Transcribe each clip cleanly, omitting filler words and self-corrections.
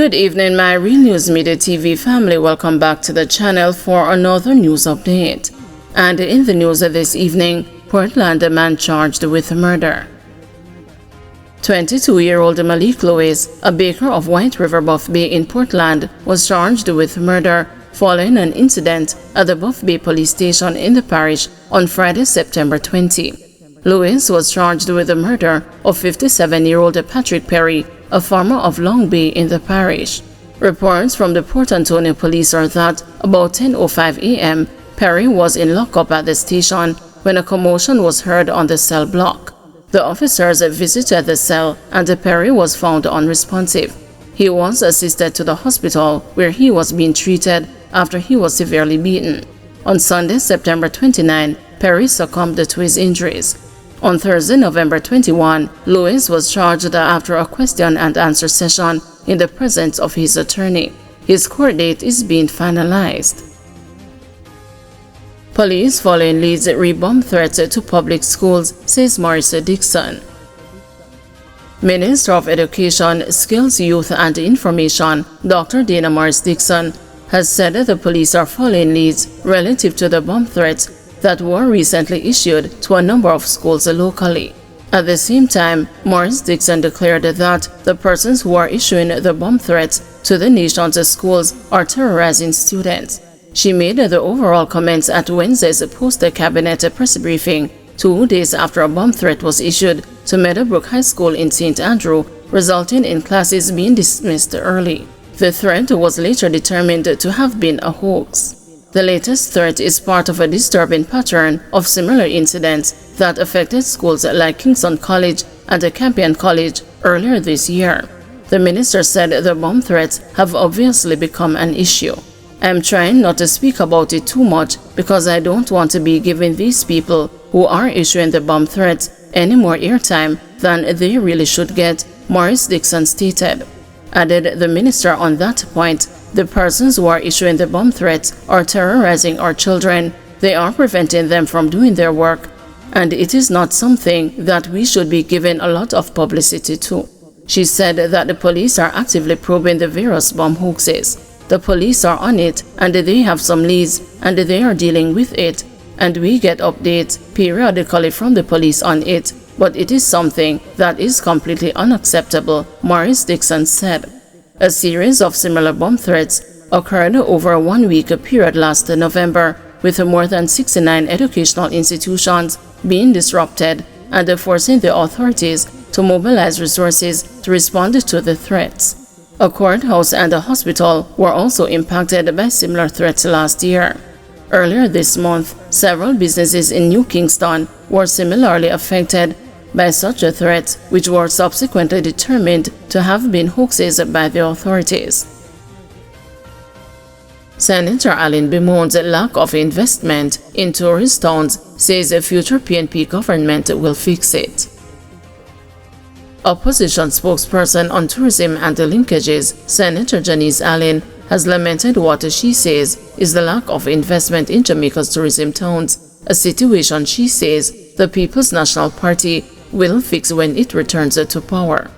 Good evening, my Real News Media TV family. Welcome back to the channel for another news update. And in the news this evening, Portland, a man charged with murder. 22-year-old Malik Lewis, a baker of White River Buff Bay in Portland, was charged with murder following an incident at the Buff Bay police station in the parish on Friday, September 20. Lewis was charged with the murder of 57-year-old Patrick Perry, a farmer of Long Bay in the parish. Reports from the Port Antonio police are that about 10:05 a.m., Perry was in lockup at the station when a commotion was heard on the cell block. The officers visited the cell and Perry was found unresponsive. He was assisted to the hospital where he was being treated after he was severely beaten. On Sunday, September 29, Perry succumbed to his injuries. On Thursday, November 21, Lewis was charged after a question and answer session in the presence of his attorney. His court date is being finalized. Police following leads re-bomb threats to public schools, says Maurice Dixon. Minister of Education, Skills, Youth and Information, Dr. Dana Morris Dixon, has said that the police are following leads relative to the bomb threats that were recently issued to a number of schools locally. At the same time, Morris Dixon declared that the persons who are issuing the bomb threats to the nation's schools are terrorizing students. She made the overall comments at Wednesday's post-cabinet press briefing 2 days after a bomb threat was issued to Meadowbrook High School in St. Andrew, resulting in classes being dismissed early. The threat was later determined to have been a hoax. The latest threat is part of a disturbing pattern of similar incidents that affected schools like Kingston College and Campion College earlier this year. The minister said the bomb threats have obviously become an issue. I'm trying not to speak about it too much because I don't want to be giving these people who are issuing the bomb threats any more airtime than they really should get, Morris Dixon stated. Added the minister on that point, the persons who are issuing the bomb threats are terrorizing our children. They are preventing them from doing their work, and it is not something that we should be giving a lot of publicity to. She said that the police are actively probing the various bomb hoaxes. The police are on it, and they have some leads, and they are dealing with it, and we get updates periodically from the police on it, but it is something that is completely unacceptable, Morris Dixon said. A series of similar bomb threats occurred over a one-week period last November, with more than 69 educational institutions being disrupted and forcing the authorities to mobilize resources to respond to the threats. A courthouse and a hospital were also impacted by similar threats last year. Earlier this month, several businesses in New Kingston were similarly affected by such threats, which were subsequently determined to have been hoaxes by the authorities. Senator Allen bemoans lack of investment in tourist towns, says a future PNP government will fix it. Opposition spokesperson on tourism and linkages, Senator Janice Allen, has lamented what she says is the lack of investment in Jamaica's tourism towns, a situation she says the People's National Party will fix when it returns to power.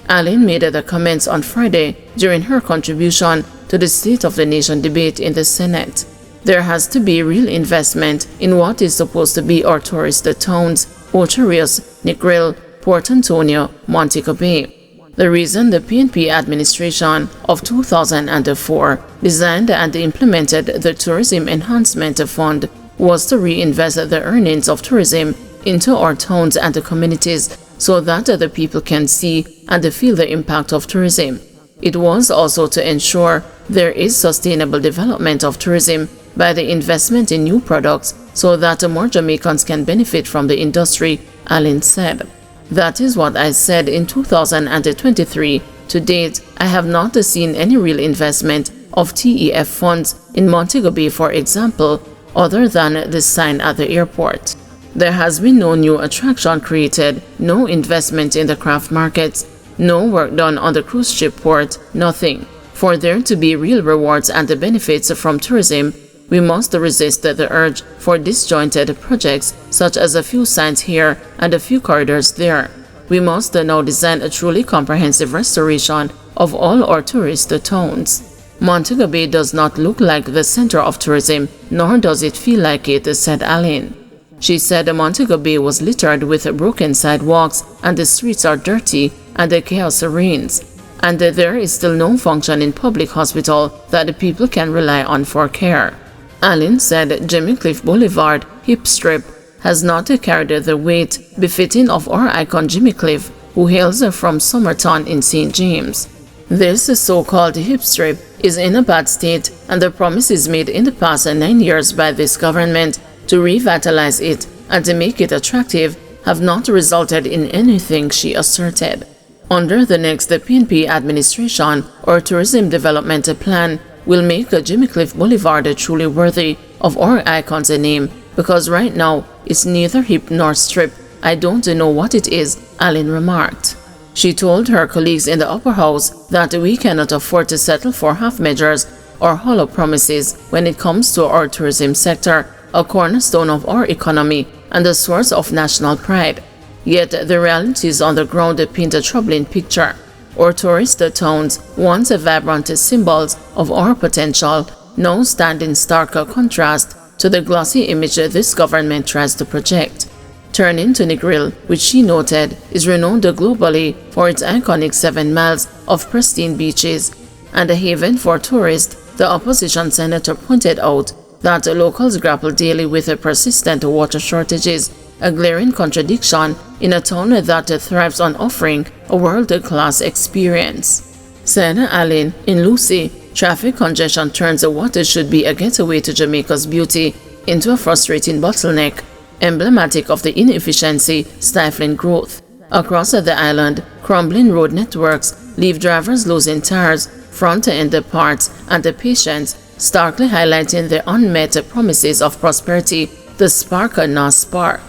Allen made the comments on Friday during her contribution to the State of the Nation debate in the Senate. There has to be real investment in what is supposed to be our tourist towns, Ocho Rios, Negril, Port Antonio, Montego Bay. The reason the PNP administration of 2004 designed and implemented the Tourism Enhancement Fund was to reinvest the earnings of tourism into our towns and communities so that the people can see and feel the impact of tourism. It was also to ensure there is sustainable development of tourism by the investment in new products so that more Jamaicans can benefit from the industry, Allen said. That is what I said in 2023. To date, I have not seen any real investment of TEF funds in Montego Bay, for example, other than the sign at the airport. There has been no new attraction created, no investment in the craft markets, no work done on the cruise ship port, nothing. For there to be real rewards and the benefits from tourism, we must resist the urge for disjointed projects such as a few signs here and a few corridors there. We must now design a truly comprehensive restoration of all our tourist towns. Montego Bay does not look like the center of tourism, nor does it feel like it, said Allen. She said Montego Bay was littered with broken sidewalks and the streets are dirty and the chaos reigns, and there is still no functioning public hospital that the people can rely on for care. Allen said Jimmy Cliff Boulevard, Hip Strip, has not carried the weight befitting of our icon Jimmy Cliff, who hails from Somerton in St. James. This so-called hip strip is in a bad state, and the promises made in the past 9 years by this government to revitalize it and to make it attractive have not resulted in anything, she asserted. Under the next PNP administration, our tourism development plan will make Jimmy Cliff Boulevard truly worthy of our icon's name, because right now it's neither hip nor strip. I don't know what it is, Allen remarked. She told her colleagues in the upper house that we cannot afford to settle for half measures or hollow promises when it comes to our tourism sector, a cornerstone of our economy and a source of national pride. Yet the realities on the ground paint a troubling picture. Our tourist towns, once vibrant symbols of our potential, now stand in stark contrast to the glossy image this government tries to project. Turning to Negril, which she noted is renowned globally for its iconic 7 miles of pristine beaches and a haven for tourists, the opposition senator pointed out that locals grapple daily with persistent water shortages, a glaring contradiction in a town that thrives on offering a world-class experience. Said Allen, in Lucy, traffic congestion turns what should be a getaway to Jamaica's beauty into a frustrating bottleneck, emblematic of the inefficiency stifling growth. Across the island, crumbling road networks leave drivers losing tires, front-end parts, and patience, starkly highlighting the unmet promises of prosperity, the spark na spark.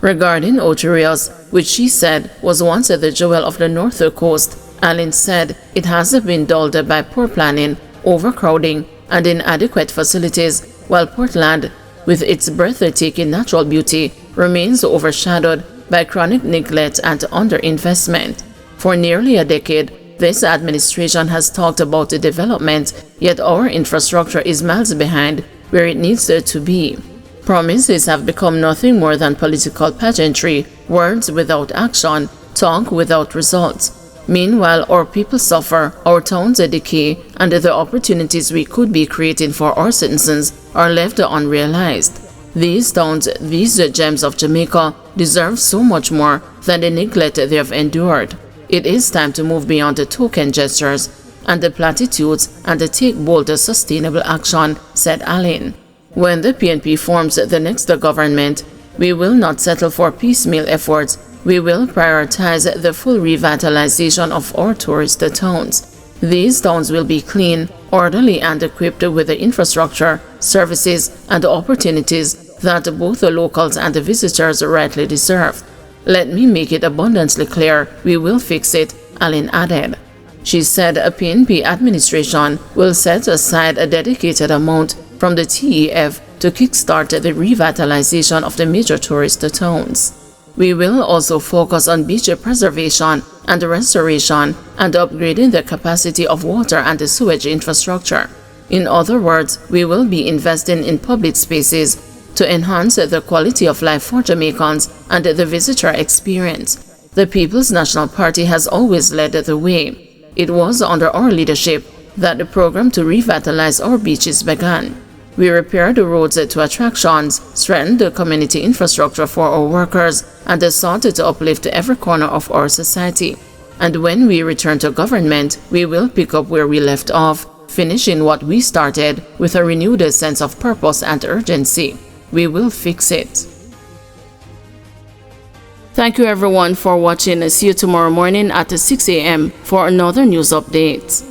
Regarding Ocherios, which she said was once the jewel of the North Coast, Allen said it has been dulled by poor planning, overcrowding, and inadequate facilities, while Portland, with its breathtaking natural beauty, remains overshadowed by chronic neglect and underinvestment. For nearly a decade, this administration has talked about the development, yet our infrastructure is miles behind where it needs to be. Promises have become nothing more than political pageantry, words without action, talk without results. Meanwhile, our people suffer, our towns decay, and the opportunities we could be creating for our citizens are left unrealized. These towns, these gems of Jamaica, deserve so much more than the neglect they have endured. It is time to move beyond the token gestures and the platitudes and take bold, sustainable action, said Allen. When the PNP forms the next government, we will not settle for piecemeal efforts. We will prioritize the full revitalization of our tourist towns. These towns will be clean, orderly, and equipped with the infrastructure, services, and opportunities that both the locals and the visitors rightly deserve. Let me make it abundantly clear, we will fix it, Allen added. She said a PNP administration will set aside a dedicated amount from the TEF to kickstart the revitalization of the major tourist towns. We will also focus on beach preservation and restoration and upgrading the capacity of water and the sewage infrastructure. In other words, we will be investing in public spaces to enhance the quality of life for Jamaicans and the visitor experience. The People's National Party has always led the way. It was under our leadership that the program to revitalize our beaches began. We repaired the roads to attractions, strengthened the community infrastructure for our workers, and sought to uplift every corner of our society. And when we return to government, we will pick up where we left off, finishing what we started with a renewed sense of purpose and urgency. We will fix it. Thank you everyone for watching. See you tomorrow morning at 6 a.m. for another news update.